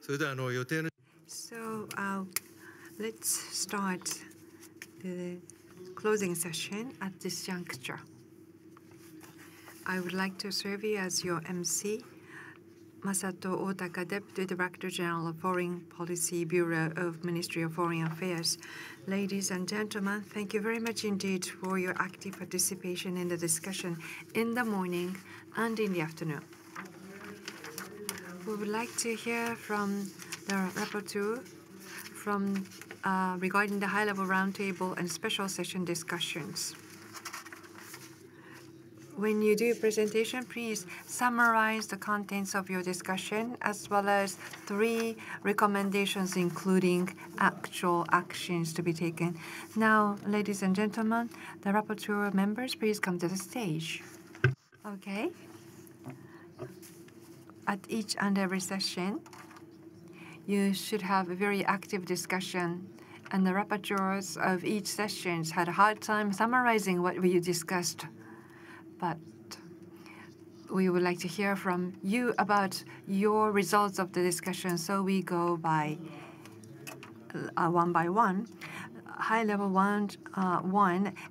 So let's start the closing session at this juncture. I would like to serve you as your MC, Masato Otaka, Deputy Director General of Foreign Policy Bureau of Ministry of Foreign Affairs. Ladies and gentlemen, thank you very much indeed for your active participation in the discussion in the morning and in the afternoon. We would like to hear from the rapporteur regarding the high-level roundtable and special session discussions. When you do a presentation, please summarize the contents of your discussion as well as 3 recommendations, including actual actions to be taken. Now, ladies and gentlemen, the rapporteur members, please come to the stage. Okay. At each and every session, you should have a very active discussion, and the rapporteurs of each session had a hard time summarizing what we discussed. But we would like to hear from you about your results of the discussion, so we go by one by one. High level one,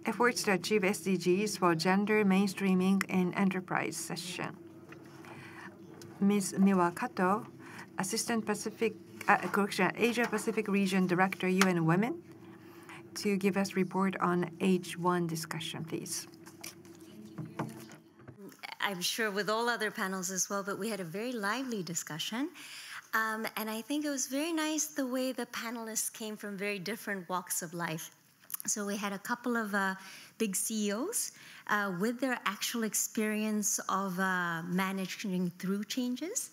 efforts to achieve SDGs for gender mainstreaming in enterprise session. Ms. Miwa Kato, Assistant Asia Pacific Region Director, UN Women, to give us report on H1 discussion, please. I'm sure with all other panels as well, but we had a very lively discussion. And I think it was very nice the way the panelists came from very different walks of life. So we had a couple of big CEOs with their actual experience of managing through changes.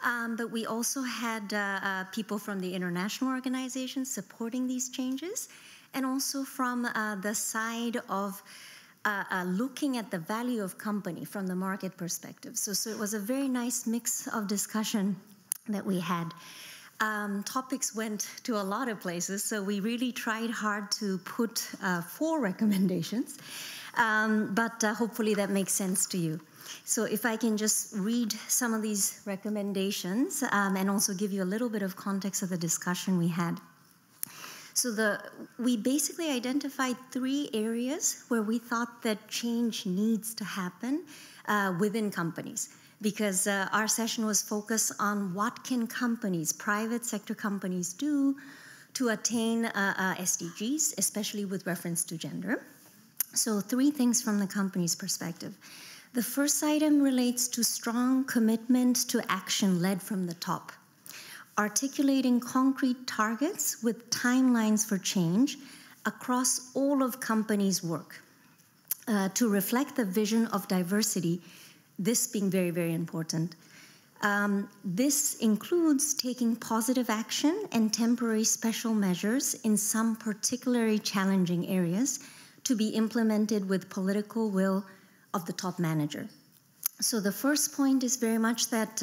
But we also had people from the international organizations supporting these changes, and also from the side of looking at the value of company from the market perspective. So it was a very nice mix of discussion that we had. Topics went to a lot of places, so we really tried hard to put 4 recommendations, but hopefully that makes sense to you. So if I can just read some of these recommendations and also give you a little bit of context of the discussion we had. So we basically identified 3 areas where we thought that change needs to happen within companies, because our session was focused on what can companies, private sector companies, do to attain SDGs, especially with reference to gender. So 3 things from the company's perspective. The first item relates to strong commitment to action led from the top, articulating concrete targets with timelines for change across all of companies' work to reflect the vision of diversity, this being very, very important. This includes taking positive action and temporary special measures in some particularly challenging areas to be implemented with political will of the top manager. So the first point is very much that,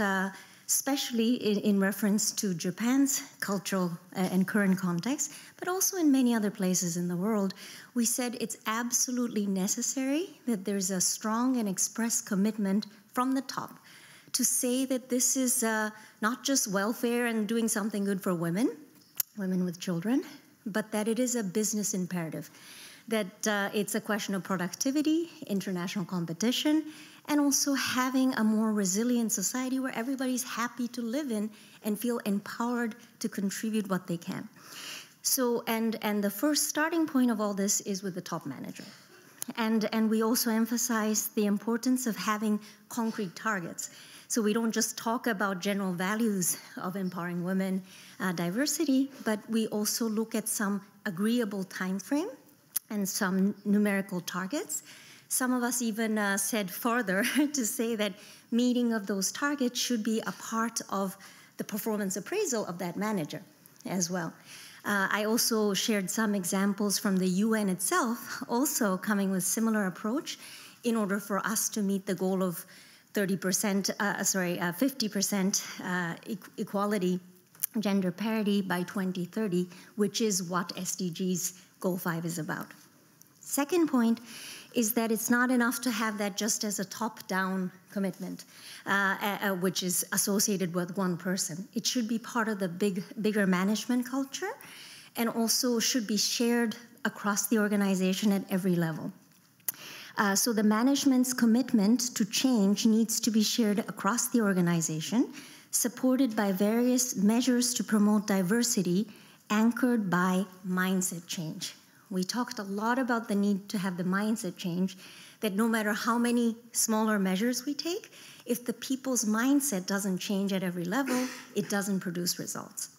especially in reference to Japan's cultural and current context, but also in many other places in the world, we said it's absolutely necessary that there's a strong and express commitment from the top to say that this is not just welfare and doing something good for women with children, but that it is a business imperative, that it's a question of productivity, international competition, and also having a more resilient society where everybody's happy to live in and feel empowered to contribute what they can. So, and the first starting point of all this is with the top manager. And we also emphasize the importance of having concrete targets. So we don't just talk about general values of empowering women, diversity, but we also look at some agreeable time frame and some numerical targets. Some of us even said further to say that meeting of those targets should be a part of the performance appraisal of that manager as well. I also shared some examples from the UN itself, also coming with similar approach in order for us to meet the goal of 50% equality, gender parity by 2030, which is what SDGs Goal 5 is about. Second point is that it's not enough to have that just as a top-down commitment, which is associated with one person. It should be part of the bigger management culture, and also should be shared across the organization at every level. So the management's commitment to change needs to be shared across the organization, supported by various measures to promote diversity, anchored by mindset change. We talked a lot about the need to have the mindset change, that no matter how many smaller measures we take, if the people's mindset doesn't change at every level, it doesn't produce results.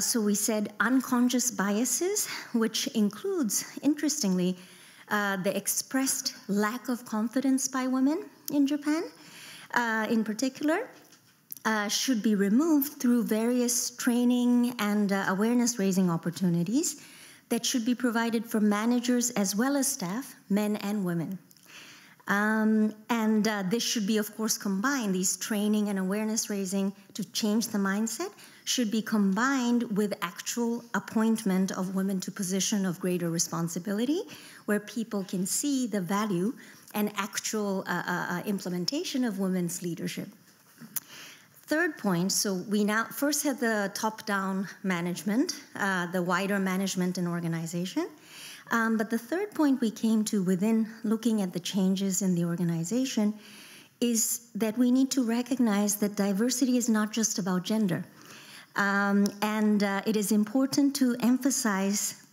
So we said unconscious biases, which includes, interestingly, the expressed lack of confidence by women in Japan, in particular, should be removed through various training and awareness-raising opportunities that should be provided for managers as well as staff, men and women. This should be, of course, combined. These training and awareness-raising to change the mindset should be combined with actual appointment of women to position of greater responsibility, where people can see the value and actual implementation of women's leadership. Third point, so we now first had the top-down management, the wider management and organization. But the third point we came to within looking at the changes in the organization is that we need to recognize that diversity is not just about gender. It is important to emphasize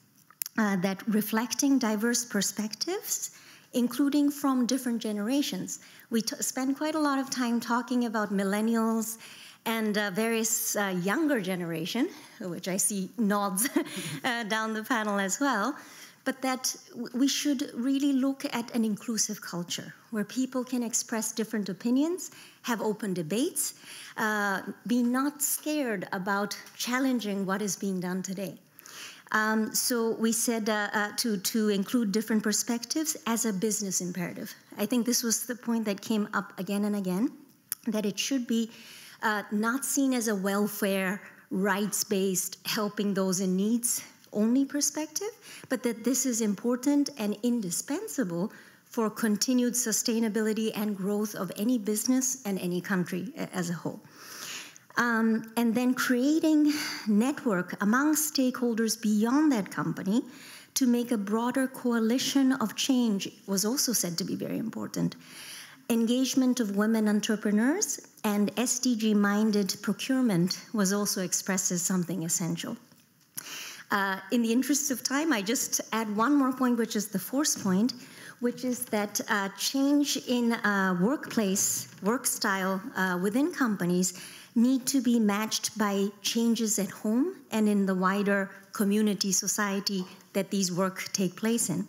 that reflecting diverse perspectives, including from different generations. We spend quite a lot of time talking about millennials and various younger generation, which I see nods down the panel as well, but that we should really look at an inclusive culture where people can express different opinions, have open debates, be not scared about challenging what is being done today. So we said to include different perspectives as a business imperative. I think this was the point that came up again and again, that it should be not seen as a welfare, rights-based, helping those in needs only perspective, but that this is important and indispensable for continued sustainability and growth of any business and any country as a whole. And then creating network among stakeholders beyond that company to make a broader coalition of change was also said to be very important. Engagement of women entrepreneurs and SDG-minded procurement was also expressed as something essential. In the interest of time, I just add one more point, which is the fourth point, which is that change in workplace, work style within companies need to be matched by changes at home and in the wider community, society that these work take place in.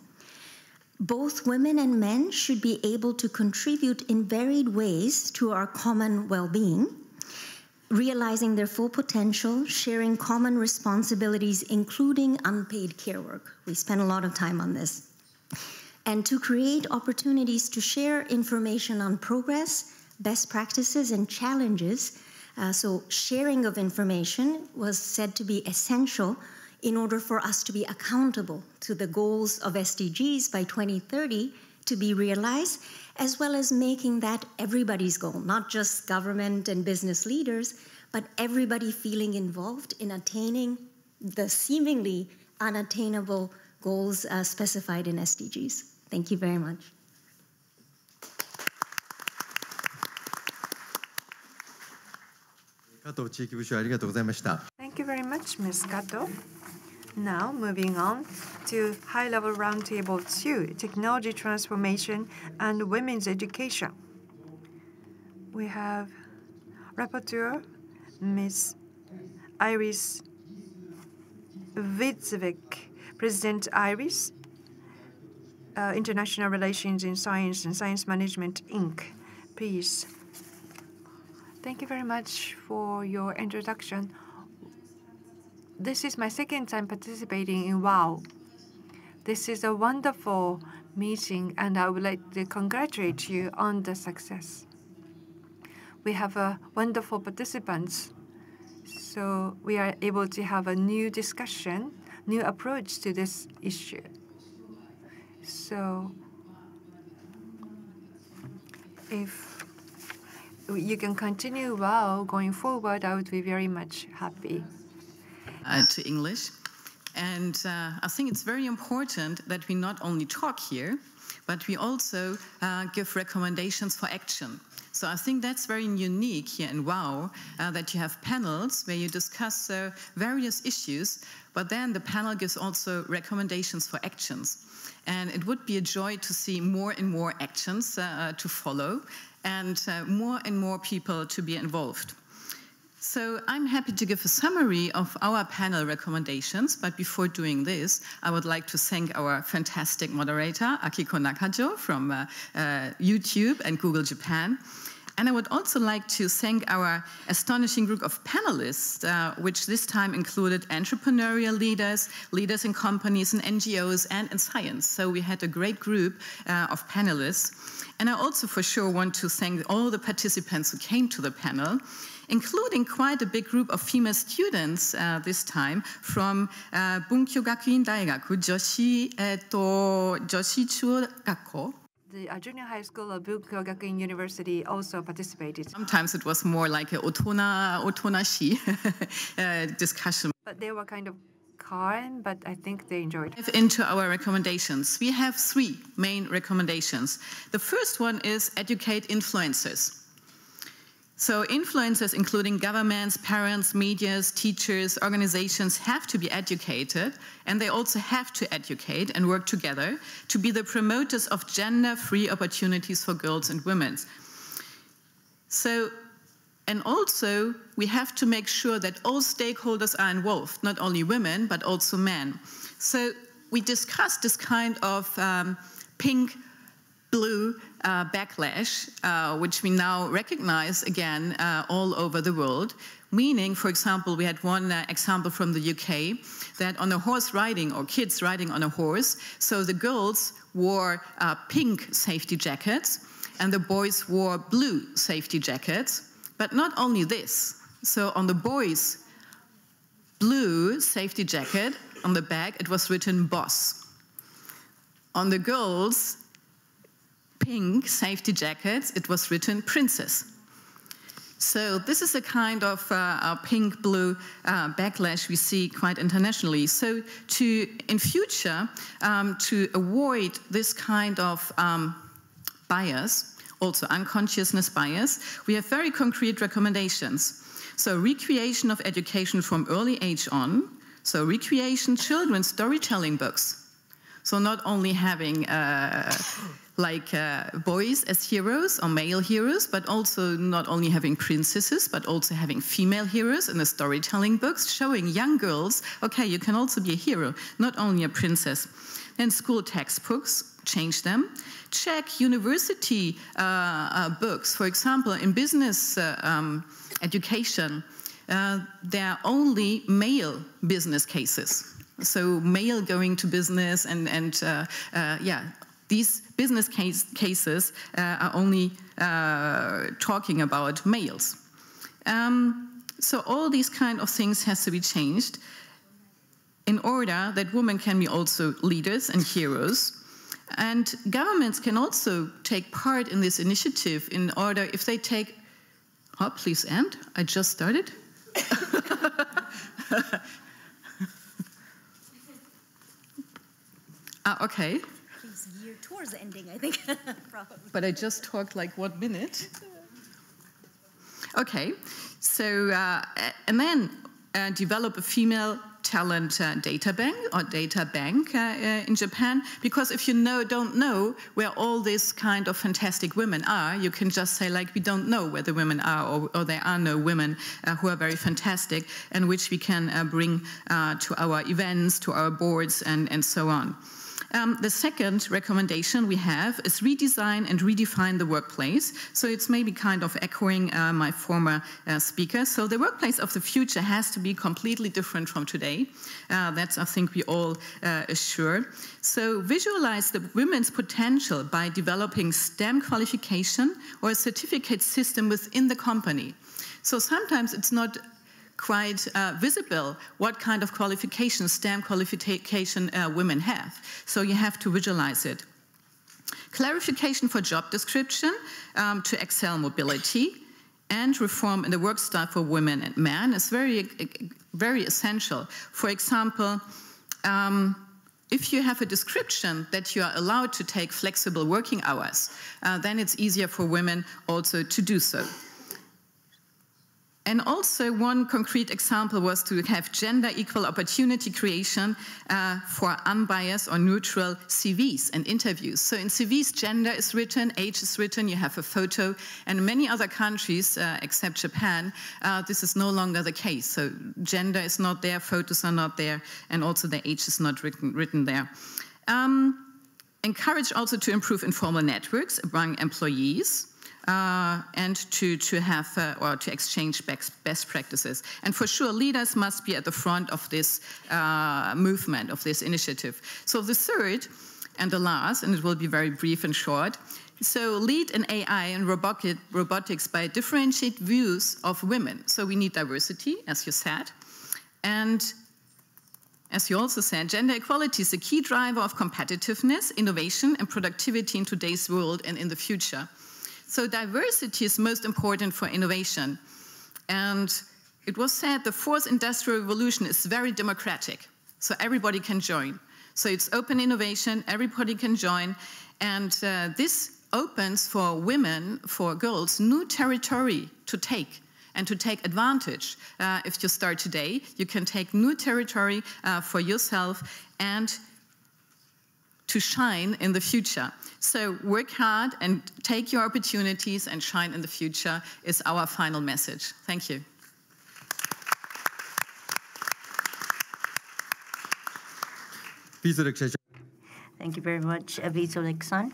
Both women and men should be able to contribute in varied ways to our common well-being, realizing their full potential, sharing common responsibilities, including unpaid care work. We spend a lot of time on this. And to create opportunities to share information on progress, best practices, and challenges. So sharing of information was said to be essential in order for us to be accountable to the goals of SDGs by 2030 to be realized, as well as making that everybody's goal, not just government and business leaders, but everybody feeling involved in attaining the seemingly unattainable goals specified in SDGs. Thank you very much. Thank you very much, Ms. Kato. Now, moving on to high-level roundtable 2, technology transformation and women's education. We have rapporteur, Ms. Iris Wieczorek, President Iris, International Relations in Science and Science Management, Inc. Please. Thank you very much for your introduction. This is my second time participating in WAW. This is a wonderful meeting, and I would like to congratulate you on the success. We have wonderful participants, so we are able to have a new discussion, new approach to this issue. So If you can continue WAW going forward, I would be very much happy. To English. And I think it's very important that we not only talk here, but we also give recommendations for action. So I think that's very unique here in WAW, that you have panels where you discuss various issues, but then the panel gives also recommendations for actions. And it would be a joy to see more and more actions to follow, and more people to be involved. So I'm happy to give a summary of our panel recommendations, but before doing this, I would like to thank our fantastic moderator, Akiko Nakajo from YouTube and Google Japan. And I would also like to thank our astonishing group of panelists, which this time included entrepreneurial leaders, leaders in companies and NGOs and in science. So we had a great group of panelists. And I also for sure want to thank all the participants who came to the panel, including quite a big group of female students this time from Bunkyo Gakuin Daigaku, Joshi Chuo Gakko. The junior high school of Bunkyo Gakuin University also participated. Sometimes it was more like a otonashi discussion. But they were kind of calm, but I think they enjoyed it. Into our recommendations. We have 3 main recommendations. The first one is educate influencers. So influencers, including governments, parents, medias, teachers, organizations, have to be educated, and they also have to educate and work together to be the promoters of gender-free opportunities for girls and women. So, and also, we have to make sure that all stakeholders are involved, not only women, but also men. So we discussed this kind of pink-blue backlash, which we now recognize again all over the world. Meaning, for example, we had one example from the UK that on a horse riding, or kids riding on a horse, so the girls wore pink safety jackets and the boys wore blue safety jackets. But not only this, so on the boys' blue safety jacket, on the back, it was written boss. On the girls' pink safety jackets, it was written princess. So this is a kind of pink-blue backlash we see quite internationally. So in future, to avoid this kind of bias, also unconsciousness bias, we have very concrete recommendations. So recreation of education from early age on. So recreation children's storytelling books. So not only having boys as heroes or male heroes, but also not only having princesses, but also having female heroes in the storytelling books, showing young girls, okay, you can also be a hero, not only a princess. Then school textbooks, change them. Check university books. For example, in business education, there are only male business cases. So male going to business these business cases are only talking about males. So all these kind of things has to be changed in order that women can be also leaders and heroes. And governments can also take part in this initiative in order, if they take, oh, please end, I just started. Okay. You're towards the ending, I think. Probably. But I just talked like 1 minute. Okay, so, and then develop a female talent data bank in Japan, because if you don't know where all these kind of fantastic women are, you can just say like, we don't know where the women are, or there are no women who are very fantastic, and which we can bring to our events, to our boards, and so on. The second recommendation we have is redesign and redefine the workplace. So it's maybe kind of echoing my former speaker. So the workplace of the future has to be completely different from today. That's, I think, we all assure. So visualize the women's potential by developing STEM qualification or a certificate system within the company. So sometimes it's not quite visible what kind of qualifications, STEM qualification women have. So you have to visualize it. Clarification for job description to excel mobility, and reform in the work style for women and men is very essential. For example, if you have a description that you are allowed to take flexible working hours, then it's easier for women also to do so. And also one concrete example was to have gender equal opportunity creation for unbiased or neutral CVs and interviews. So in CVs, gender is written, age is written, you have a photo. And in many other countries, except Japan, this is no longer the case. So gender is not there, photos are not there, and also the age is not written there. Encourage also to improve informal networks among employees. And to have or to exchange best practices. And for sure, leaders must be at the front of this movement, of this initiative. So the third and the last, and it will be very brief and short, so lead in AI and robotics by differentiate views of women. So we need diversity, as you said. And as you also said, gender equality is a key driver of competitiveness, innovation, and productivity in today's world and in the future. So diversity is most important for innovation. And it was said the fourth industrial revolution is very democratic. So everybody can join. So it's open innovation, everybody can join. And this opens for women, for girls, new territory to take and to take advantage. If you start today, you can take new territory for yourself and to shine in the future. So work hard and take your opportunities and shine in the future is our final message. Thank you. Thank you very much, Wieczorek-san.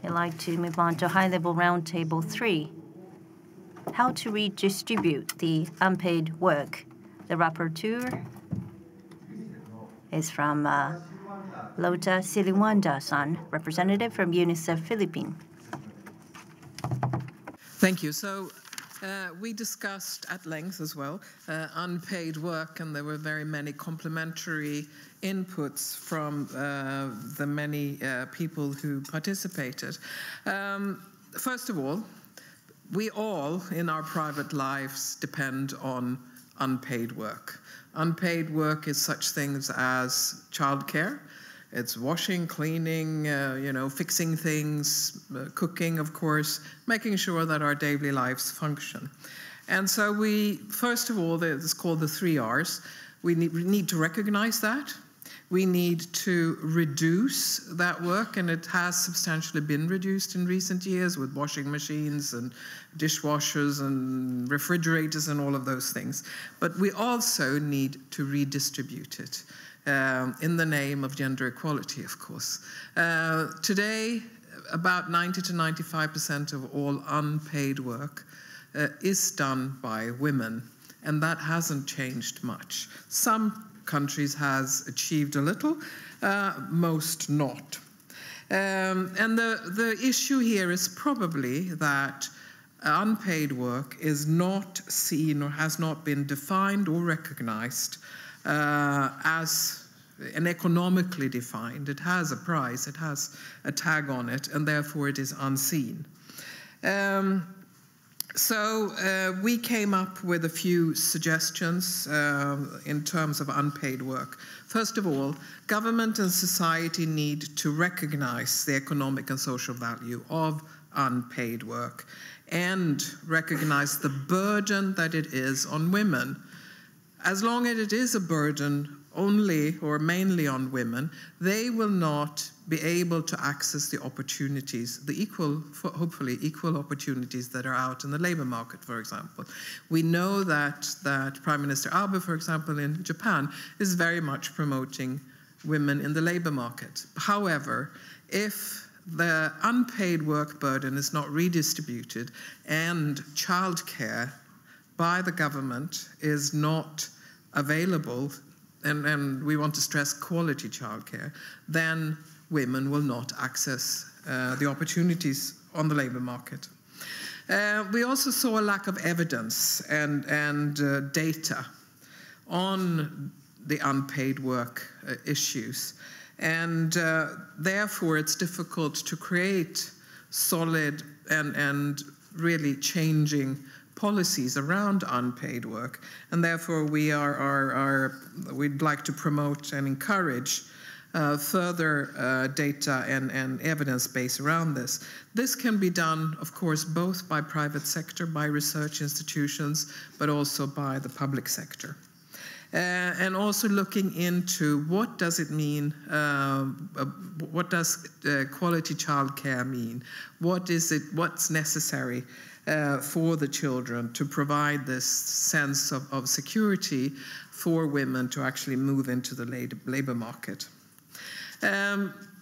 I'd like to move on to high-level roundtable 3. How to redistribute the unpaid work. The rapporteur is from Lotta Sylwander-san, representative from UNICEF Philippines. Thank you. So we discussed at length as well unpaid work, and there were very many complementary inputs from the many people who participated. First of all, we all in our private lives depend on unpaid work. Unpaid work is such things as childcare. It's washing, cleaning, fixing things, cooking, of course, making sure that our daily lives function. And so we, first of all, it's called the 3 R's. We need to recognize that. We need to reduce that work, and it has substantially been reduced in recent years with washing machines and dishwashers and refrigerators and all of those things. But we also need to redistribute it in the name of gender equality, of course. Today, about 90 to 95% of all unpaid work is done by women, and that hasn't changed much. Some countries has achieved a little, most not. And the issue here is probably that unpaid work is not seen or has not been defined or recognized as an economically defined. It has a price, it has a tag on it, and therefore it is unseen. So we came up with a few suggestions in terms of unpaid work. First of all, government and society need to recognize the economic and social value of unpaid work and recognize the burden that it is on women. As long as it is a burden only or mainly on women, they will not be able to access the opportunities, the equal, hopefully equal opportunities that are out in the labor market, for example. We know that Prime Minister Abe, for example, in Japan, is very much promoting women in the labor market. However, if the unpaid work burden is not redistributed and childcare by the government is not available, and we want to stress quality childcare, then women will not access the opportunities on the labor market. We also saw a lack of evidence and data on the unpaid work issues. And therefore, it's difficult to create solid and really changing policies around unpaid work. And therefore, we'd like to promote and encourage further data and evidence base around this. This can be done, of course, both by private sector, by research institutions, but also by the public sector. And also looking into what does it mean, what does quality childcare mean? What's necessary for the children to provide this sense of security for women to actually move into the labor market?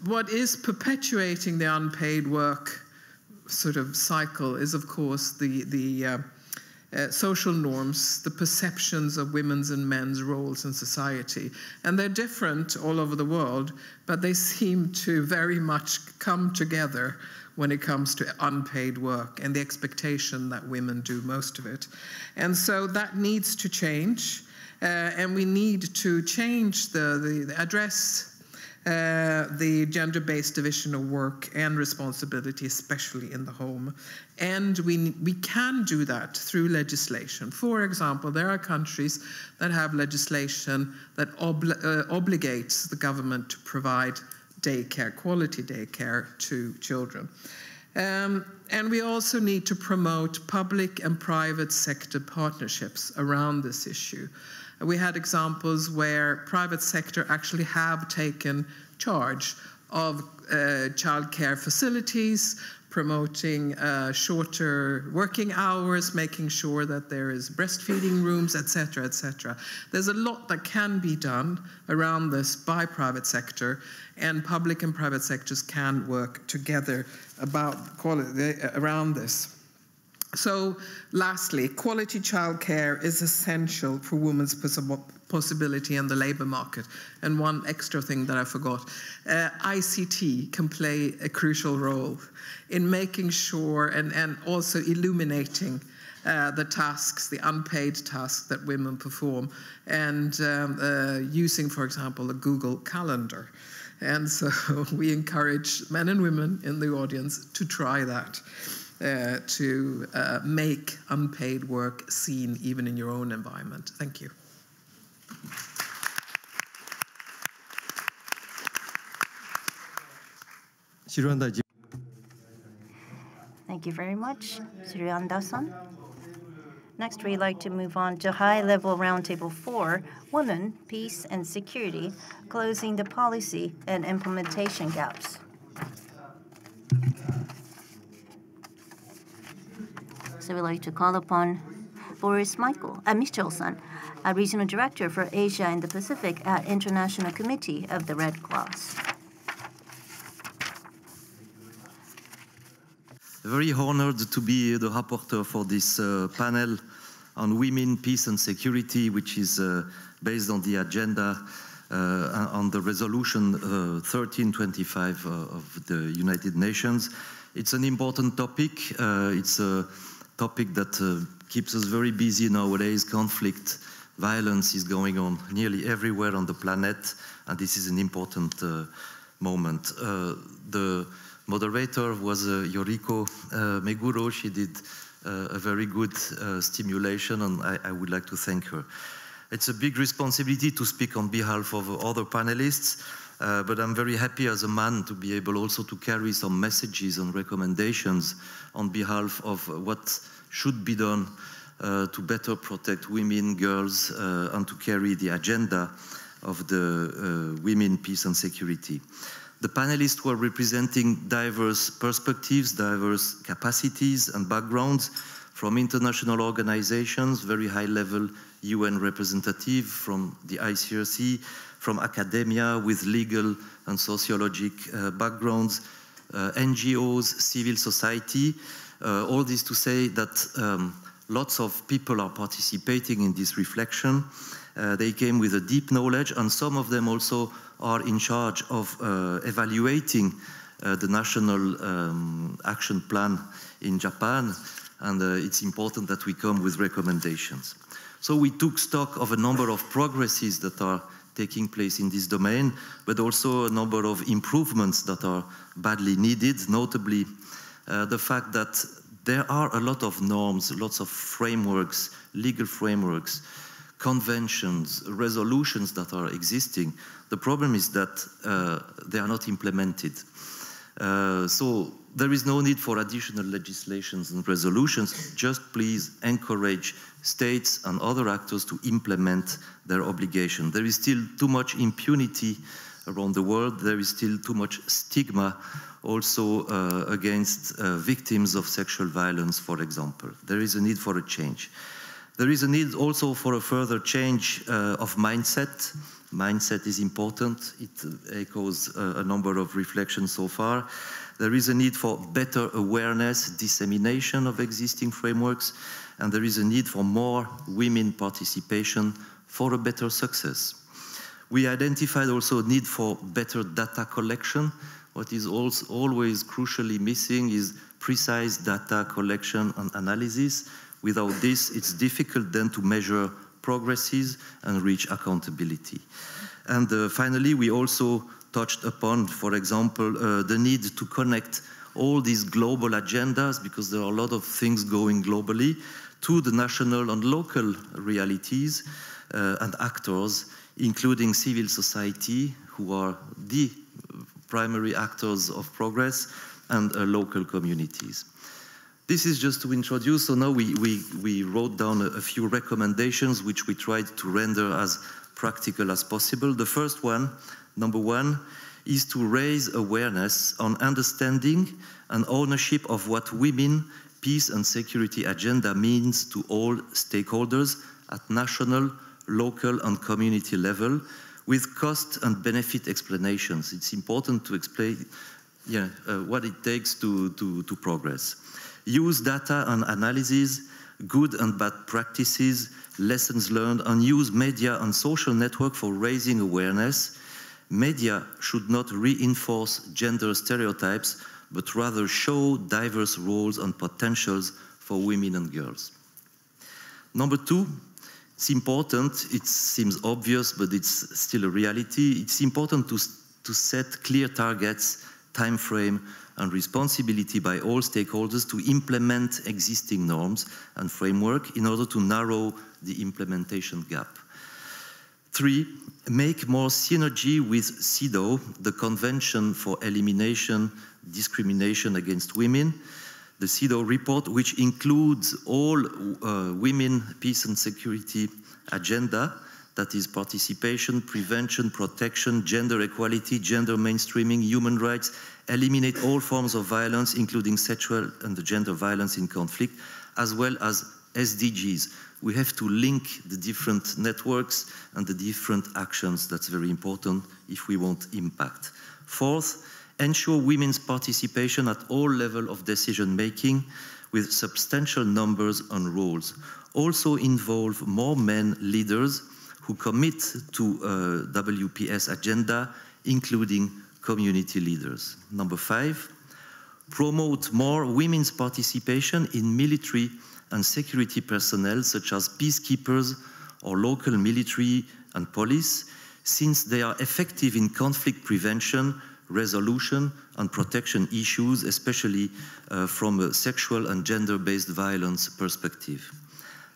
What is perpetuating the unpaid work sort of cycle is, of course, the social norms, the perceptions of women's and men's roles in society. And they're different all over the world, but they seem to very much come together when it comes to unpaid work and the expectation that women do most of it. And so that needs to change, and we need to change address the gender-based division of work and responsibility, especially in the home. And we can do that through legislation. For example, there are countries that have legislation that obligates the government to provide daycare, quality daycare to children. And we also need to promote public and private sector partnerships around this issue. We had examples where private sector actually have taken charge of childcare facilities, promoting shorter working hours, making sure that there is breastfeeding rooms, etc., etc. There's a lot that can be done around this by private sector, and public and private sectors can work together about quality around this. So, lastly, quality childcare is essential for women's possibility in the labor market. And one extra thing that I forgot, ICT can play a crucial role in making sure and also illuminating the tasks, the unpaid tasks that women perform, and using, for example, a Google Calendar. And so we encourage men and women in the audience to try that. To make unpaid work seen even in your own environment. Thank you. Thank you very much, Sylwander-san. Next, we'd like to move on to high-level roundtable 4, Women, Peace and Security, Closing the Policy and Implementation Gaps. So we'd like to call upon Boris Michel-san, a Regional Director for Asia and the Pacific at International Committee of the Red Cross. Very honored to be the rapporteur for this panel on women, peace and security, which is based on the agenda on the resolution 1325 of the United Nations. It's an important topic. It's a topic that keeps us very busy nowadays. Conflict, violence is going on nearly everywhere on the planet, and this is an important moment. The moderator was Yoriko Meguro. She did a very good stimulation, and I would like to thank her. It's a big responsibility to speak on behalf of other panelists, but I'm very happy as a man to be able also to carry some messages and recommendations on behalf of what should be done to better protect women, girls, and to carry the agenda of the women, peace and security. The panelists were representing diverse perspectives, diverse capacities and backgrounds from international organizations, very high-level UN representative from the ICRC, from academia with legal and sociologic backgrounds, NGOs, civil society. All this to say that lots of people are participating in this reflection. They came with a deep knowledge, and some of them also are in charge of evaluating the national action plan in Japan, and it's important that we come with recommendations. So we took stock of a number of progresses that are taking place in this domain, but also a number of improvements that are badly needed, notably the fact that there are a lot of norms, lots of frameworks, legal frameworks, conventions, resolutions that are existing. The problem is that they are not implemented. So there is no need for additional legislations and resolutions. Just please encourage states and other actors to implement their obligation. There is still too much impunity around the world. There is still too much stigma also against victims of sexual violence, for example. There is a need for a change. There is a need also for a further change of mindset. Mindset is important. It echoes a number of reflections so far. There is a need for better awareness, dissemination of existing frameworks, and there is a need for more women participation for a better success. We identified also a need for better data collection. What is also always crucially missing is precise data collection and analysis. Without this, it's difficult then to measure progresses and reach accountability. And finally, we also touched upon, for example, the need to connect all these global agendas, because there are a lot of things going globally, to the national and local realities and actors, including civil society, who are the primary actors of progress, and local communities. This is just to introduce, so now we wrote down a few recommendations which we tried to render as practical as possible. The first one, number one, is to raise awareness on understanding and ownership of what women, peace and security agenda means to all stakeholders at national, local and community level, with cost and benefit explanations. It's important to explain what it takes to progress. Use data and analysis, good and bad practices, lessons learned, and use media and social network for raising awareness. Media should not reinforce gender stereotypes, but rather show diverse roles and potentials for women and girls. Number two, it's important, it seems obvious, but it's still a reality. It's important to set clear targets, time frame, and responsibility by all stakeholders to implement existing norms and framework in order to narrow the implementation gap. Three, make more synergy with CEDAW, the Convention for Elimination Discrimination Against Women, the CEDAW report, which includes all women, peace and security agenda, that is participation, prevention, protection, gender equality, gender mainstreaming, human rights, eliminate all forms of violence, including sexual and gender violence in conflict, as well as SDGs. We have to link the different networks and the different actions. That's very important if we want impact. Fourth, ensure women's participation at all levels of decision-making with substantial numbers and roles. Also involve more men leaders who commit to WPS agenda, including community leaders. Number five, promote more women's participation in military and security personnel, such as peacekeepers or local military and police, since they are effective in conflict prevention, resolution, and protection issues, especially from a sexual and gender-based violence perspective.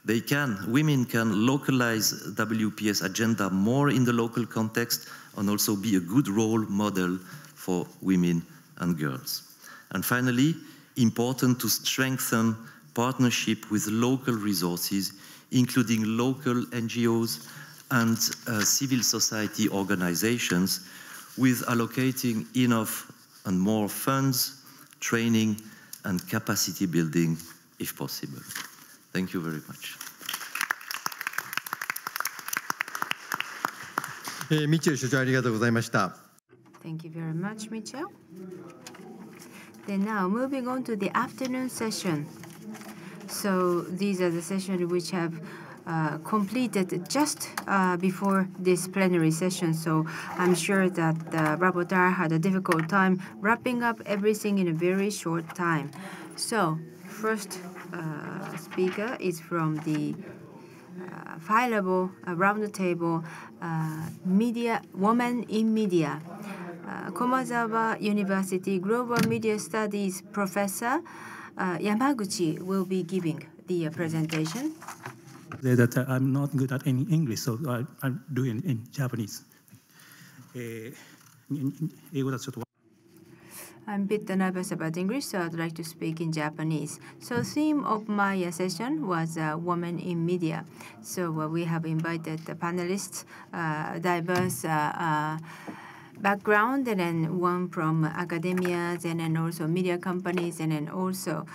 Women can localize WPS agenda more in the local context and also be a good role model for women and girls. And finally, important to strengthen partnership with local resources, including local NGOs and civil society organizations, with allocating enough and more funds, training, and capacity building if possible. Thank you very much. Michel 所長ありがとうございました。 Thank you very much, Michel. Then now moving on to the afternoon session. So these are the sessions which have completed just before this plenary session. So I'm sure that the rapporteur had a difficult time wrapping up everything in a very short time. So first speaker is from the high-level roundtable media woman in media. Komazawa University Global Media Studies Professor Yamaguchi will be giving the presentation. That I'm not good at any English, so I'm doing in Japanese. I'm a bit nervous about English, so I'd like to speak in Japanese. So theme of my session was women in media. So we have invited the panelists, diverse background, and then one from academia, and then also media companies, and then also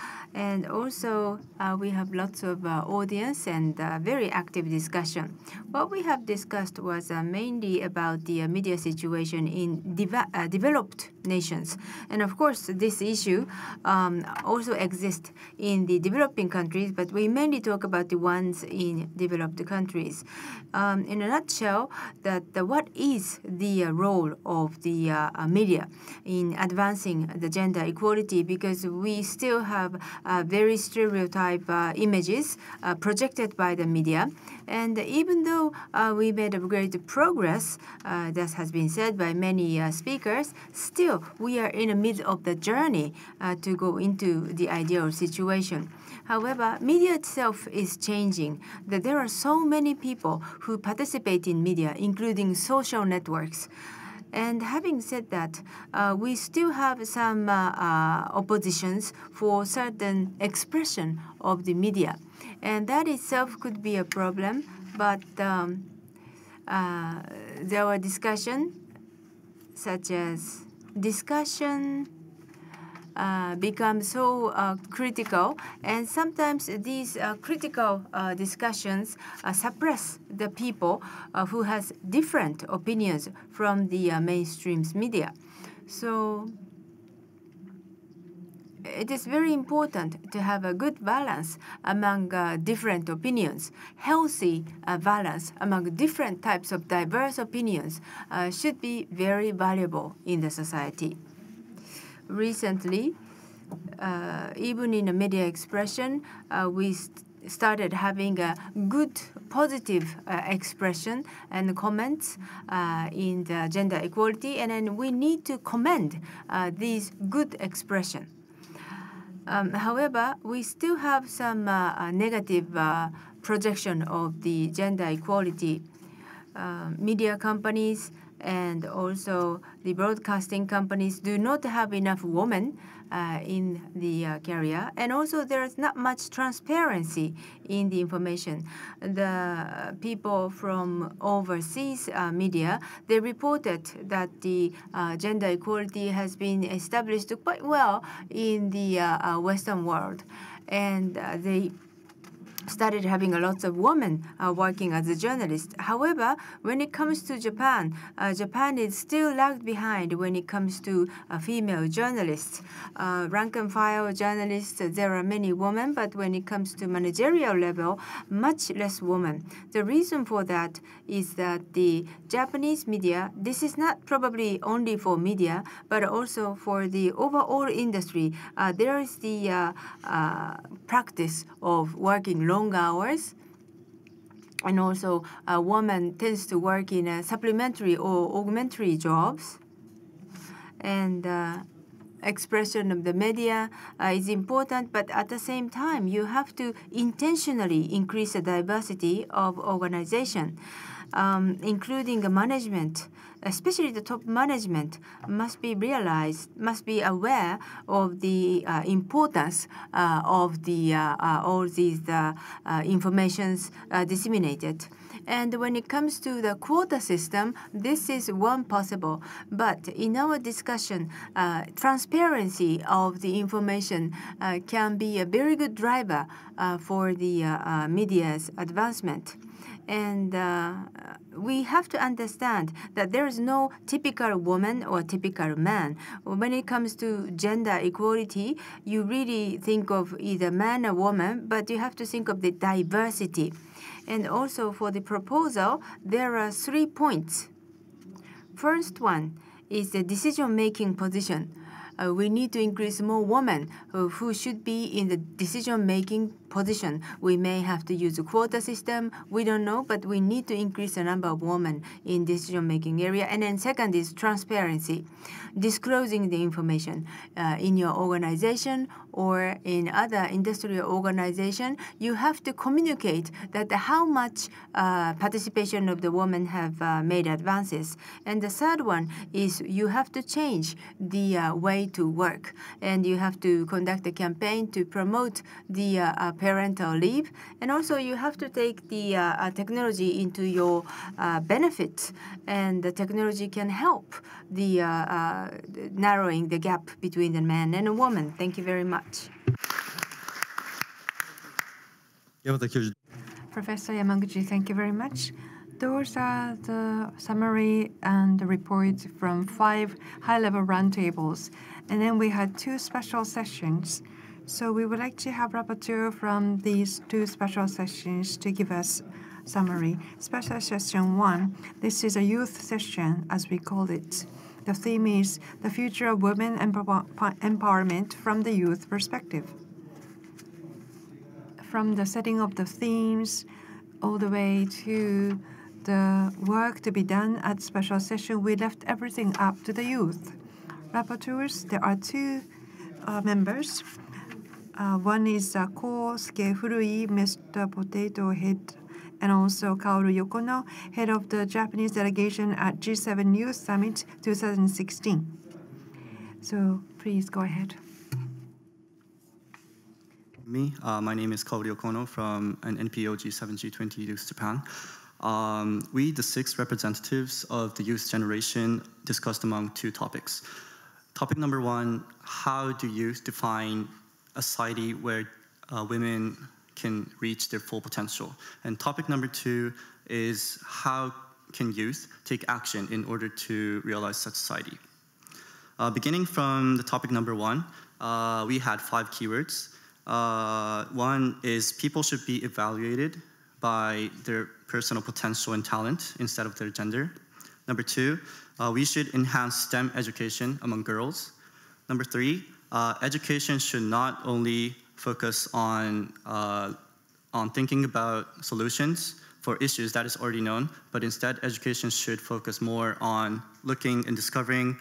we have lots of audience and very active discussion. What we have discussed was mainly about the media situation in developed nations, and of course this issue also exists in the developing countries, but we mainly talk about the ones in developed countries. In a nutshell, what is the role of the media in advancing the gender equality, because we still have very stereotype images projected by the media. And even though we made a great progress, that has been said by many speakers, still we are in the middle of the journey to go into the ideal situation. However, media itself is changing. That there are so many people who participate in media, including social networks. And having said that, we still have some oppositions for certain expression of the media. And that itself could be a problem, but there were discussion, such as discussion become so critical, and sometimes these critical discussions suppress the people who has different opinions from the mainstream media. So it is very important to have a good balance among different opinions. Healthy balance among different types of diverse opinions should be very valuable in the society. Recently, even in the media expression, we started having a good, positive expression and comments in the gender equality, and then we need to commend these good expression. However, we still have some negative projection of the gender equality. Media companies and also the broadcasting companies do not have enough women in the career, and also there is not much transparency in the information. The people from overseas media, they reported that the gender equality has been established quite well in the Western world, and they started having a lot of women working as a journalist. However, when it comes to Japan, Japan is still lagged behind when it comes to female journalists. Rank and file journalists, there are many women, but when it comes to managerial level, much less women. The reason for that is that the Japanese media, this is not probably only for media, but also for the overall industry. There is the practice of working long hours, and also a woman tends to work in supplementary or augmentary jobs, and expression of the media is important, but at the same time you have to intentionally increase the diversity of organization, including the management. Especially the top management must be realized, must be aware of the importance of the all these informations disseminated. And when it comes to the quota system, this is one possible. But in our discussion, transparency of the information can be a very good driver for the media's advancement. And we have to understand that there is no typical woman or typical man. When it comes to gender equality, you really think of either man or woman, but you have to think of the diversity. And also for the proposal, there are 3 points. First one is the decision-making position. We need to increase more women who should be in the decision-making position. We may have to use a quota system. We don't know, but we need to increase the number of women in decision-making area. And then second is transparency, disclosing the information in your organization or in other industrial organization. You have to communicate that how much participation of the women have made advances. And the third one is you have to change the way to work, and you have to conduct a campaign to promote the parental leave, and also you have to take the technology into your benefit, and the technology can help the narrowing the gap between the man and a woman. Thank you very much. Professor Yamaguchi, thank you very much. Those are the summary and the reports from 5 high-level roundtables. And then we had 2 special sessions. So we would like to have rapporteur from these 2 special sessions to give us summary. Special session 1, this is a youth session, as we call it. The theme is the future of women empowerment from the youth perspective. From the setting of the themes all the way to the work to be done at special session, we left everything up to the youth. Rapporteurs, there are 2 members. One is Kosuke Furui, Mr. Potato Head, and also Kaoru Yokono, head of the Japanese delegation at G7 Youth Summit 2016. So please go ahead. My name is Kaoru Yokono from an NPO G7 G20 Youth Japan. We, the 6 representatives of the youth generation, discussed among 2 topics. Topic number 1, how do youth define a society where women can reach their full potential? And topic number 2 is how can youth take action in order to realize such society? Beginning from the topic number 1, we had 5 keywords. 1 is people should be evaluated by their personal potential and talent instead of their gender. Number 2, we should enhance STEM education among girls. Number 3, education should not only focus on thinking about solutions for issues that is already known, but instead education should focus more on looking and discovering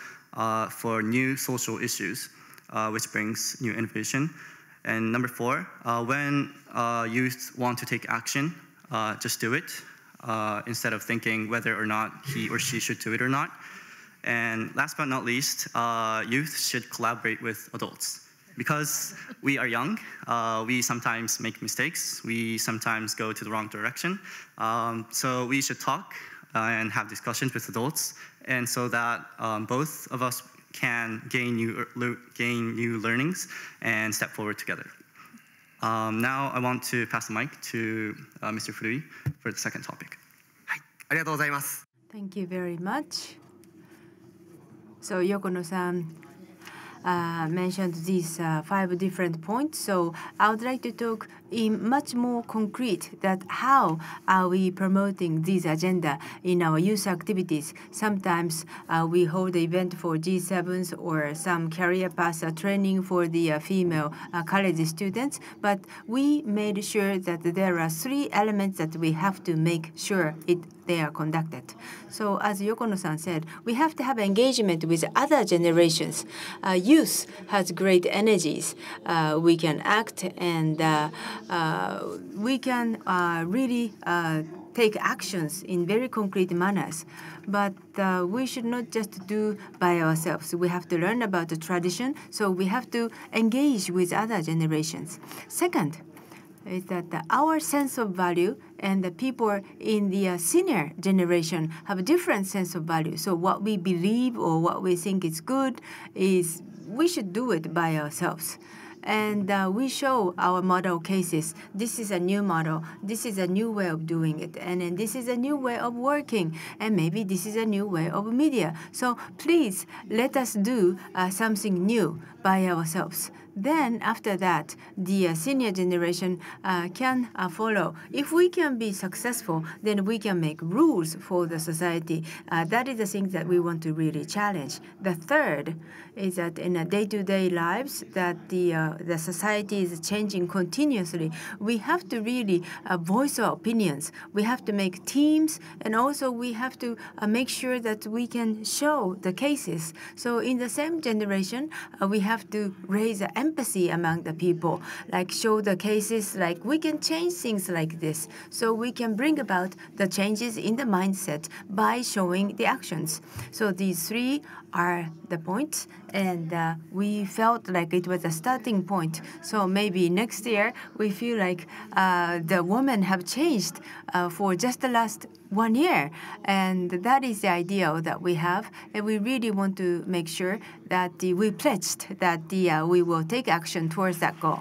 for new social issues, which brings new innovation. And number 4, when youth want to take action, just do it instead of thinking whether or not he or she should do it or not. And last but not least, youth should collaborate with adults. Because we are young, we sometimes make mistakes, we sometimes go to the wrong direction. So we should talk and have discussions with adults, and so that both of us can gain new learnings and step forward together. Now I want to pass the mic to Mr. Furui for the second topic. Thank you very much. So Yokono-san mentioned these 5 different points. So I would like to talk in much more concrete that how are we promoting this agenda in our youth activities. Sometimes we hold the event for G7s or some career path training for the female college students, but we made sure that there are 3 elements that we have to make sure they are conducted. So as Yokono-san said, we have to have engagement with other generations. Youth has great energies. We can act and we can really take actions in very concrete manners. But we should not just do by ourselves. We have to learn about the tradition, so we have to engage with other generations. Second is that our sense of value and the people in the senior generation have a different sense of value. So what we believe or what we think is good is we should do it by ourselves. And we show our model cases. This is a new model. This is a new way of doing it. And then this is a new way of working. And maybe this is a new way of media. So please let us do something new by ourselves. Then after that, the senior generation can follow. If we can be successful, then we can make rules for the society. That is the thing that we want to really challenge. The third is that in a day-to-day lives, that the society is changing continuously. We have to really voice our opinions. We have to make teams, and also we have to make sure that we can show the cases. So in the same generation, we have to raise empathy among the people, like show the cases, like we can change things like this. So we can bring about the changes in the mindset by showing the actions. So these three are the points, and we felt like it was a starting point. So maybe next year we feel like the women have changed for just the last 1 year, and that is the ideal that we have, and we really want to make sure that we pledged that we will take action towards that goal.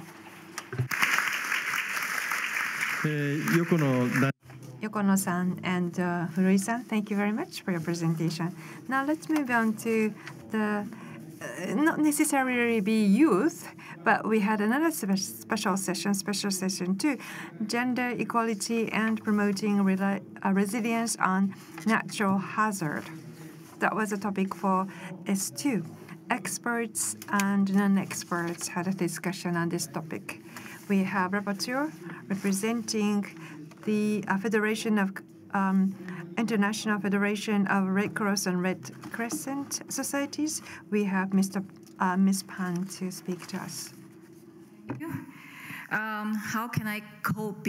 Yokono-san and Furui-san, thank you very much for your presentation. Now let's move on to the not necessarily be youth, but we had another special session too, gender equality and promoting resilience on natural hazard. That was a topic for S2. Experts and non-experts had a discussion on this topic. We have rapporteur representing the Federation of International Federation of Red Cross and Red Crescent Societies. We have Miss Pan to speak to us. How can I cope,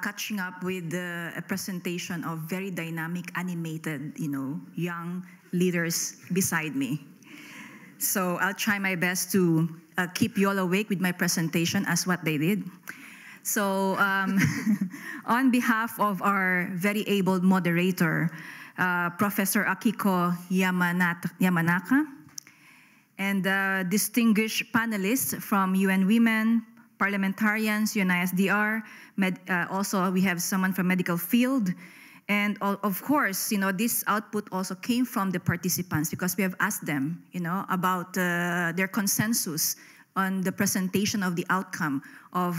catching up with a presentation of very dynamic, animated, young leaders beside me? So I'll try my best to keep you all awake with my presentation as what they did. So on behalf of our very able moderator, Professor Akiko Yamanaka, and distinguished panelists from UN Women, parliamentarians, UNISDR, also we have someone from medical field, and of course, this output also came from the participants because we have asked them, about their consensus on the presentation of the outcome of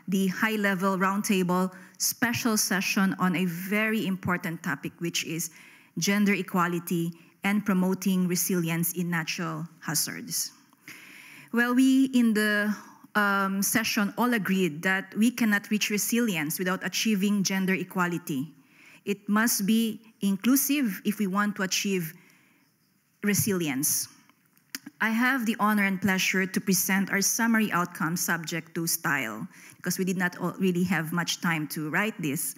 the high-level roundtable special session on a very important topic, which is gender equality and promoting resilience in natural hazards. Well, we in the session all agreed that we cannot reach resilience without achieving gender equality. It must be inclusive if we want to achieve resilience. I have the honor and pleasure to present our summary outcome subject to style, because we did not really have much time to write this.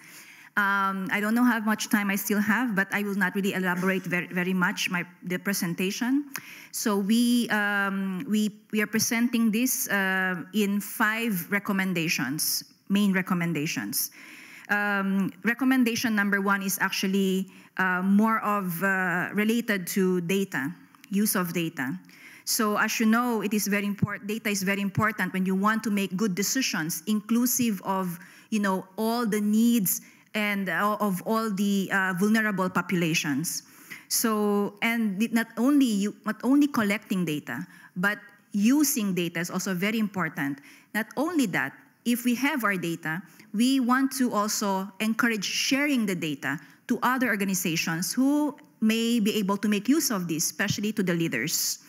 I don't know how much time I still have, but I will not really elaborate very much the presentation. So we are presenting this in 5 recommendations, main recommendations. Recommendation number 1 is actually more of related to data, use of data. So as you know, it is very important. Data is very important when you want to make good decisions, inclusive of all the needs and of all the vulnerable populations. So not only collecting data, but using data is also very important. Not only that, if we have our data, we want to also encourage sharing the data to other organizations who may be able to make use of this, especially to the leaders.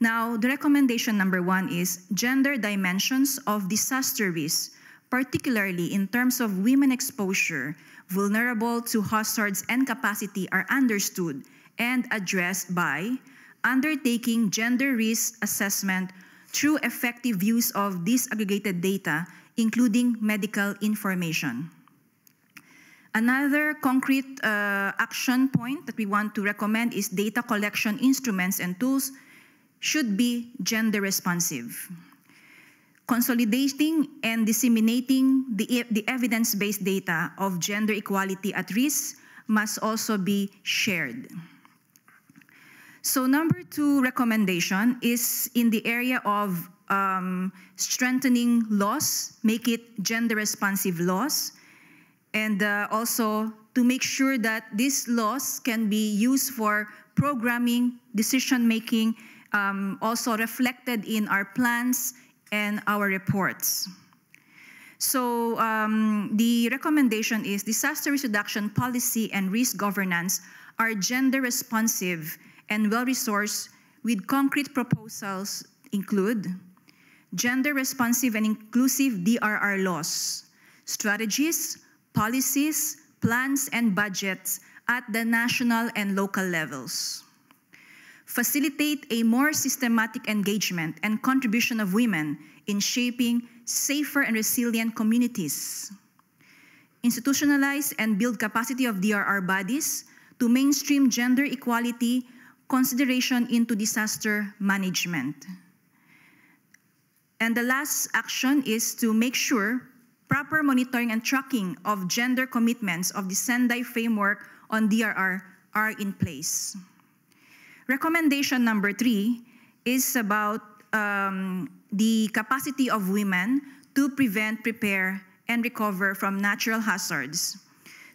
Now, the recommendation number 1 is gender dimensions of disaster risk, particularly in terms of women exposure, vulnerable to hazards and capacity, are understood and addressed by undertaking gender risk assessment through effective use of disaggregated data, including medical information. Another concrete action point that we want to recommend is data collection instruments and tools should be gender responsive. Consolidating and disseminating the evidence-based data of gender equality at risk must also be shared. So number 2 recommendation is in the area of strengthening laws, make it gender responsive laws, and also to make sure that these laws can be used for programming, decision making, also reflected in our plans and our reports. So the recommendation is disaster risk reduction policy and risk governance are gender responsive and well-resourced with concrete proposals include gender responsive and inclusive DRR laws, strategies, policies, plans, and budgets at the national and local levels. Facilitate a more systematic engagement and contribution of women in shaping safer and resilient communities. Institutionalize and build capacity of DRR bodies to mainstream gender equality consideration into disaster management. And the last action is to make sure proper monitoring and tracking of gender commitments of the Sendai framework on DRR are in place. Recommendation number 3 is about the capacity of women to prevent, prepare, and recover from natural hazards.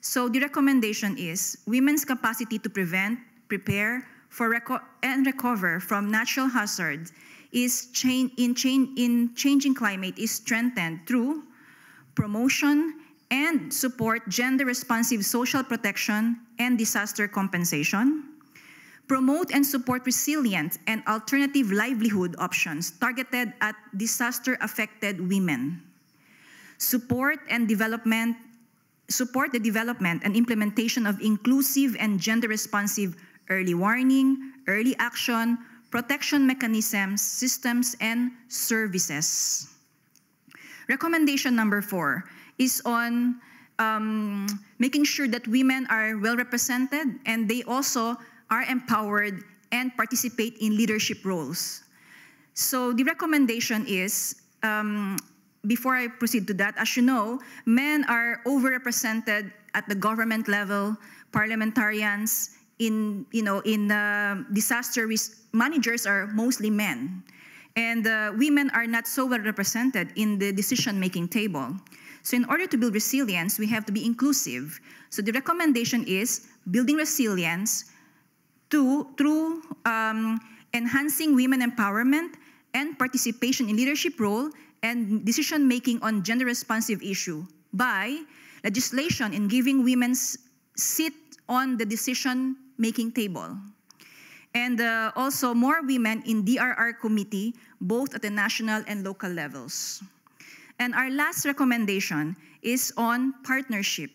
So the recommendation is women's capacity to prevent, prepare, and recover from natural hazards is in changing climate is strengthened through promotion and support gender-responsive social protection and disaster compensation, promote and support resilient and alternative livelihood options targeted at disaster-affected women, support the development and implementation of inclusive and gender-responsive early warning, early action, protection mechanisms, systems, and services. Recommendation number 4 is on making sure that women are well represented and they also are empowered and participate in leadership roles. So the recommendation is, before I proceed to that, as you know, men are overrepresented at the government level, parliamentarians, disaster risk managers are mostly men. And women are not so well represented in the decision-making table. So in order to build resilience, we have to be inclusive. So the recommendation is building resilience through enhancing women empowerment and participation in leadership role and decision-making on gender-responsive issue by legislation in giving women seat on the decision-making table. And also more women in DRR committee, both at the national and local levels. And our last recommendation is on partnership.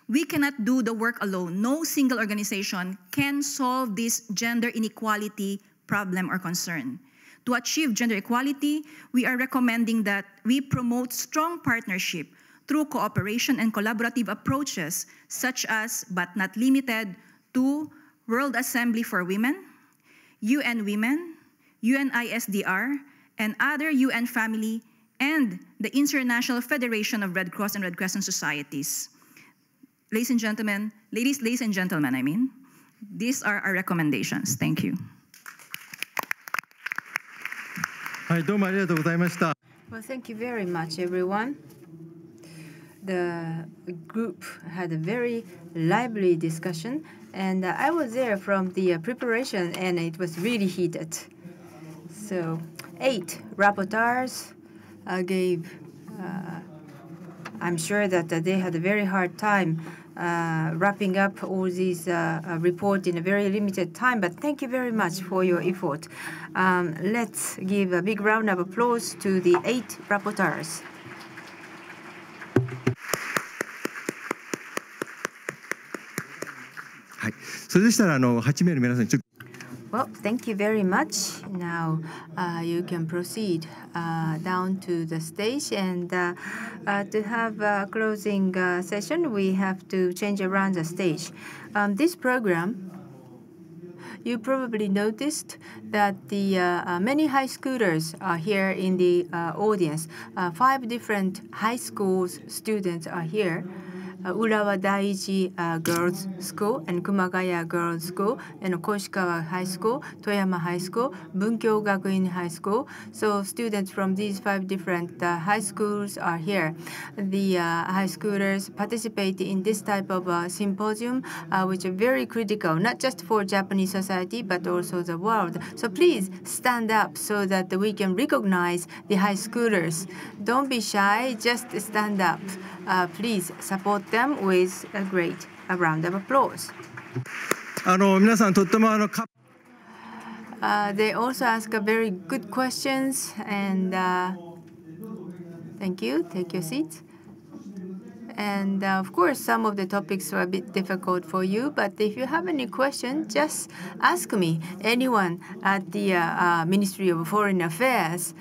We cannot do the work alone. No single organization can solve this gender inequality problem or concern. To achieve gender equality, we are recommending that we promote strong partnership through cooperation and collaborative approaches, such as, but not limited to, World Assembly for Women, UN Women, UNISDR, and other UN family, and the International Federation of Red Cross and Red Crescent Societies. Ladies and gentlemen, ladies and gentlemen, I mean, these are our recommendations. Thank you. Well, thank you very much, everyone. The group had a very lively discussion, and I was there from the preparation, and it was really heated. So 8 rapporteurs gave, I'm sure that they had a very hard time wrapping up all these reports in a very limited time, but thank you very much for your effort. Let's give a big round of applause to the 8 rapporteurs. Well, thank you very much. Now you can proceed down to the stage, and to have a closing session, we have to change around the stage. This program, you probably noticed that the many high schoolers are here in the audience. 5 different high schools students are here. Urawa Daiichi Girls School and Kumagaya Girls School and Koshikawa High School, Toyama High School, Bunkyo Gakuin High School. So students from these 5 different high schools are here. The high schoolers participate in this type of symposium, which are very critical, not just for Japanese society, but also the world. So please stand up so that we can recognize the high schoolers. Don't be shy, just stand up. Please support them with a great round of applause. They also ask very good questions, and thank you. Take your seats. And of course, some of the topics were a bit difficult for you, but if you have any questions, just ask me. Anyone at the Ministry of Foreign Affairs,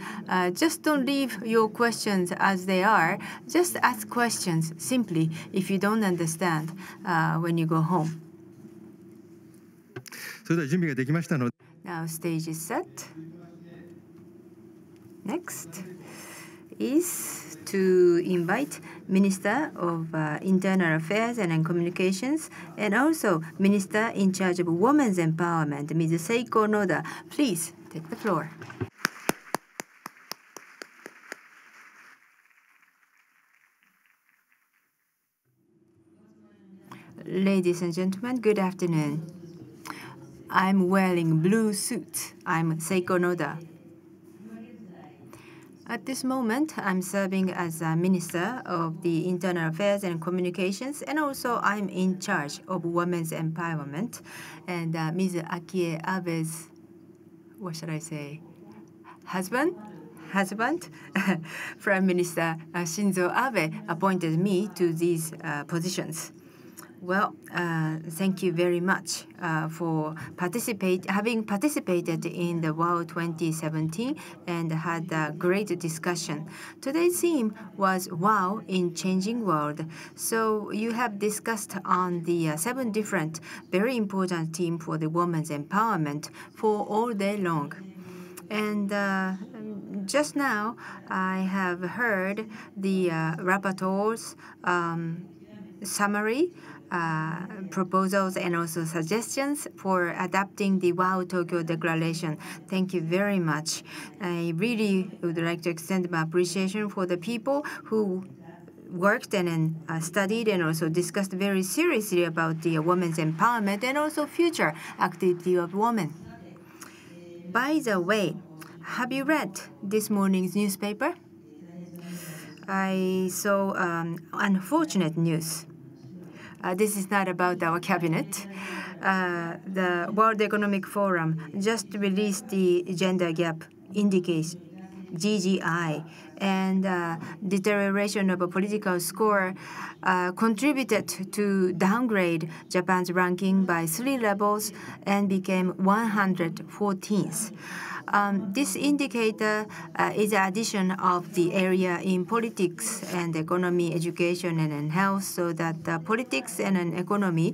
just don't leave your questions as they are. Just ask questions simply if you don't understand when you go home. Now stage is set. Next is to invite Minister of Internal Affairs and Communications, and also Minister in charge of Women's Empowerment, Ms. Seiko Noda. Please take the floor. Ladies and gentlemen, good afternoon. I'm wearing blue suit. I'm Seiko Noda. At this moment, I'm serving as a Minister of the Internal Affairs and Communications, and also I'm in charge of Women's Empowerment. And Ms. Akie Abe's, what should I say, husband, Prime Minister Shinzo Abe appointed me to these positions. Well, thank you very much for having participated in the WAW 2017 and had a great discussion. Today's theme was WAW in Changing World. So you have discussed on the 7 different very important themes for the women's empowerment for all day long. And just now, I have heard the rapporteur's summary, proposals and also suggestions for adapting the WAW Tokyo Declaration. Thank you very much. I really would like to extend my appreciation for the people who worked and studied and also discussed very seriously about the women's empowerment and also future activity of women. By the way, have you read this morning's newspaper? I saw unfortunate news. This is not about our cabinet. The World Economic Forum just released the gender gap indication, GGI, and deterioration of a political score contributed to downgrade Japan's ranking by 3 levels and became 114th. This indicator is the addition of the area in politics and economy, education, and health, so that politics and economy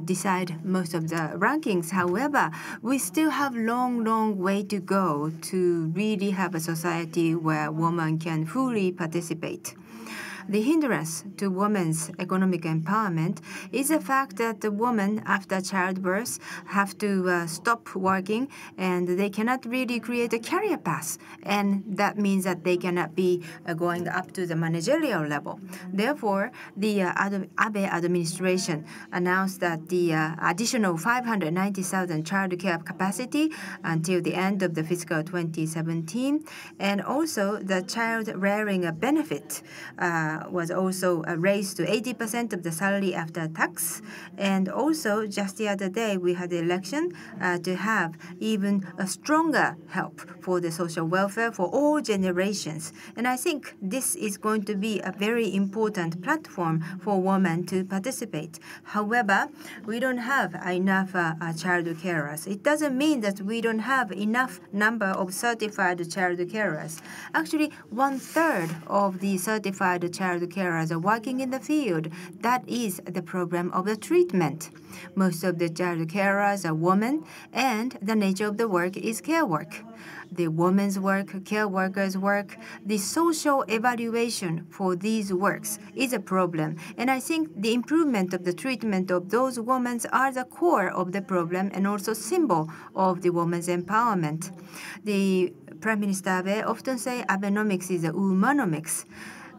decide most of the rankings. However, we still have long way to go to really have a society where women can fully participate. The hindrance to women's economic empowerment is the fact that the women after childbirth have to stop working and they cannot really create a career path. And that means that they cannot be going up to the managerial level. Therefore, the Abe administration announced that the additional 590,000 child care capacity until the end of the fiscal 2017, and also the child rearing benefit was also raised to 80% of the salary after tax. And also, just the other day, we had the election to have even a stronger help for the social welfare for all generations. And I think this is going to be a very important platform for women to participate. However, we don't have enough child carers. It doesn't mean that we don't have enough number of certified child carers. Actually, 1/3 of the certified child carers are working in the field. That is the program of the treatment. Most of the child carers are women, and the nature of the work is care work. the women's work, care workers' work, the social evaluation for these works is a problem. And I think the improvement of the treatment of those women are the core of the problem and also symbol of the women's empowerment. The Prime Minister Abe often say Abenomics is a womanomics.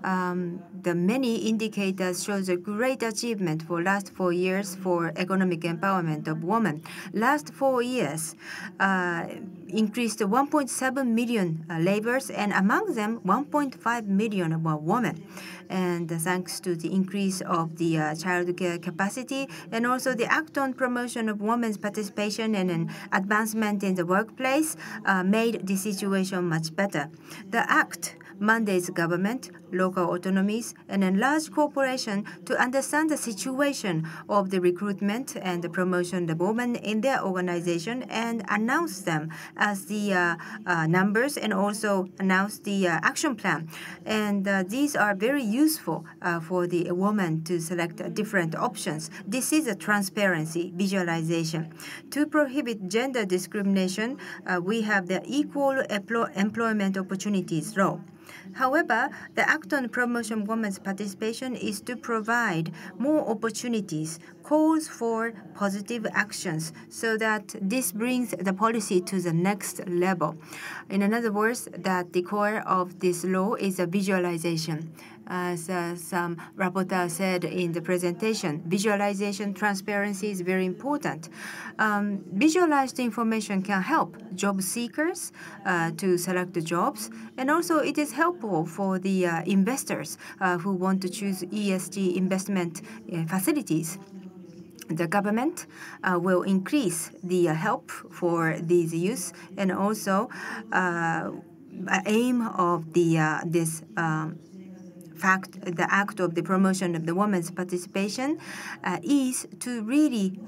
The many indicators shows a great achievement for last 4 years for economic empowerment of women. Last 4 years increased 1.7 million laborers, and among them 1.5 million were women. And thanks to the increase of the child care capacity and also the act on promotion of women's participation and an advancement in the workplace made the situation much better. The act mandates government, local autonomies, and a large corporation to understand the situation of the recruitment and the promotion of women in their organization and announce them as the numbers and also announce the action plan. And these are very useful for the woman to select different options. This is a transparency visualization. To prohibit gender discrimination, we have the equal employment opportunities law. However, the act on promotion of women's participation is to provide more opportunities, calls for positive actions, so that this brings the policy to the next level. In other words, that the core of this law is a visualization. As some rapporteur said in the presentation, visualization transparency is very important. Visualized information can help job seekers to select the jobs, and also it is helpful for the investors who want to choose ESG investment facilities. The government will increase the help for these youth, and also aim of the act of the promotion of the women's participation is to really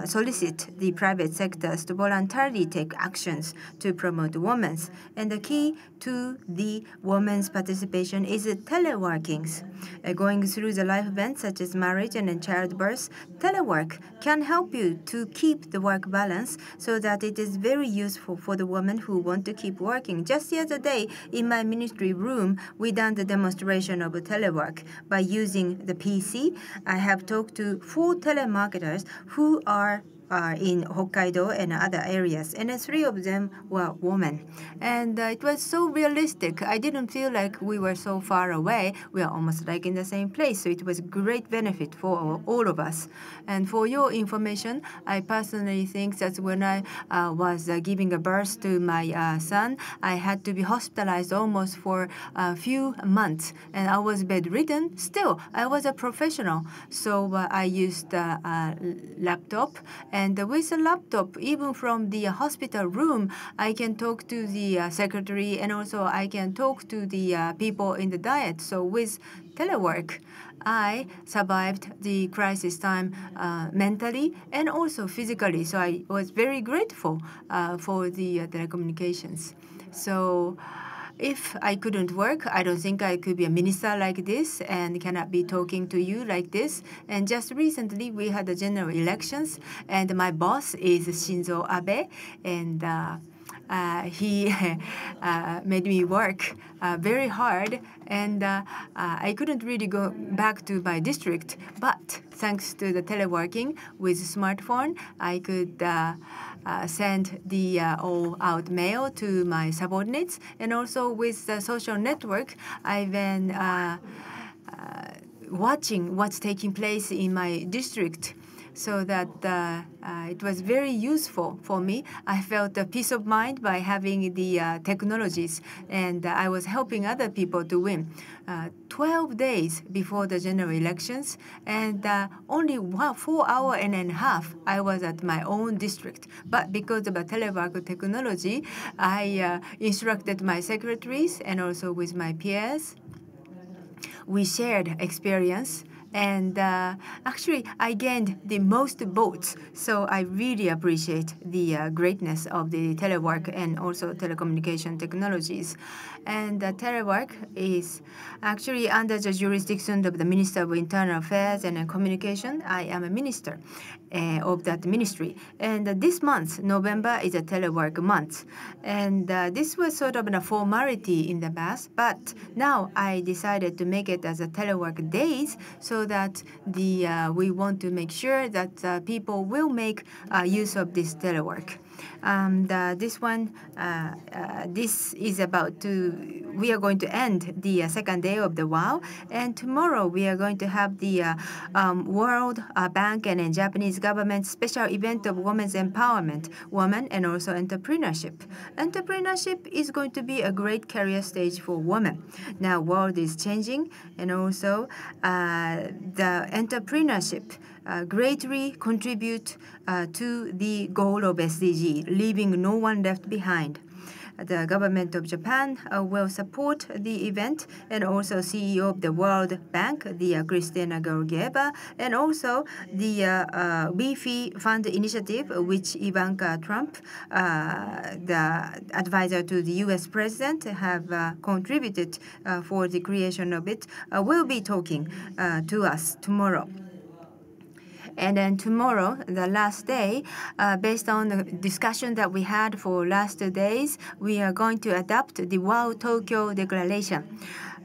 solicit the private sectors to voluntarily take actions to promote women. And the key to the women's participation is teleworkings. Going through the life events such as marriage and childbirth, telework can help you to keep the work balance so that it is very useful for the women who want to keep working. Just the other day in my ministry room, we done the demonstration of telework by using the PC. I have talked to 4 telemarketers who are in Hokkaido and other areas, and 3 of them were women. And it was so realistic. I didn't feel like we were so far away. We are almost like in the same place, so it was great benefit for all of us. And for your information, I personally think that when I was giving a birth to my son, I had to be hospitalized almost for a few months, and I was bedridden. Still, I was a professional, so I used a laptop. And with a laptop, even from the hospital room, I can talk to the secretary, and also I can talk to the people in the diet. So with telework, I survived the crisis time mentally and also physically. So I was very grateful for the telecommunications. So if I couldn't work, I don't think I could be a minister like this and cannot be talking to you like this. And just recently, we had the general elections, and my boss is Shinzo Abe, and he made me work very hard, and I couldn't really go back to my district. But thanks to the teleworking with smartphone, I could send the all-out mail to my subordinates, and also with the social network, I've been watching what's taking place in my district, so that it was very useful for me. I felt a peace of mind by having the technologies, and I was helping other people to win. 12 days before the general elections, and only 4 hours and a half I was at my own district. But because of the telework technology, I instructed my secretaries and also with my peers. We shared experience, And actually, I gained the most votes. So I really appreciate the greatness of the telework and also telecommunication technologies. And telework is actually under the jurisdiction of the Minister of Internal Affairs and Communication. I am a minister of that ministry. And this month, November, is a telework month. And this was sort of a formality in the past, but now I decided to make it as a telework days so that we want to make sure that people will make use of this telework. This is about to, we are going to end the second day of the WAW, and tomorrow we are going to have the World Bank and Japanese government special event of women's empowerment, women and also entrepreneurship. Entrepreneurship is going to be a great career stage for women. Now, world is changing, and also the entrepreneurship greatly contribute to the goal of SDG, leaving no one left behind. The government of Japan will support the event, and also CEO of the World Bank, the Christina Georgieva, and also the WIFI Fund Initiative, which Ivanka Trump, the advisor to the U.S. president, have contributed for the creation of it, will be talking to us tomorrow. And then tomorrow, the last day, based on the discussion that we had for last 2 days, we are going to adopt the WAW Tokyo Declaration.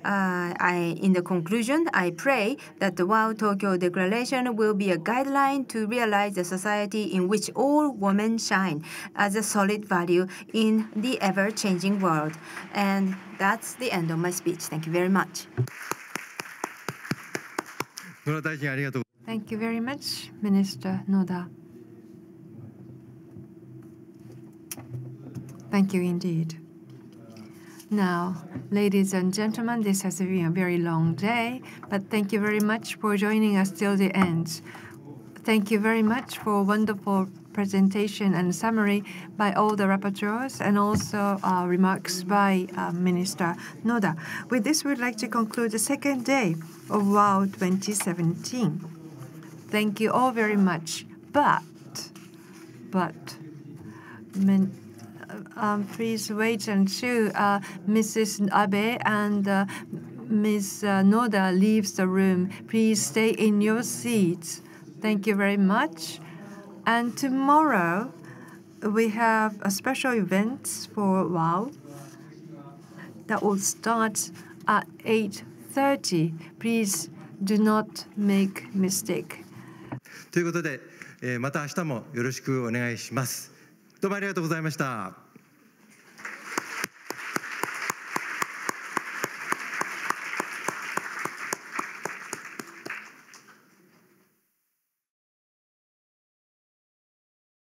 In the conclusion, I pray that the WAW Tokyo Declaration will be a guideline to realize a society in which all women shine as a solid value in the ever-changing world. And that's the end of my speech. Thank you very much. Thank you very much, Minister Noda. Thank you indeed. Now, ladies and gentlemen, this has been a very long day, but thank you very much for joining us till the end. Thank you very much for a wonderful presentation and summary by all the rapporteurs, and also remarks by Minister Noda. With this, we'd like to conclude the second day of WAW 2017. Thank you all very much. But, please wait until Mrs. Abe and Ms. Noda leaves the room. Please stay in your seats. Thank you very much. And tomorrow, we have a special event for WAW that will start at 8:30. Please do not make mistake. ということで、また明日もよろしくお願いします。どうもありがとうございました。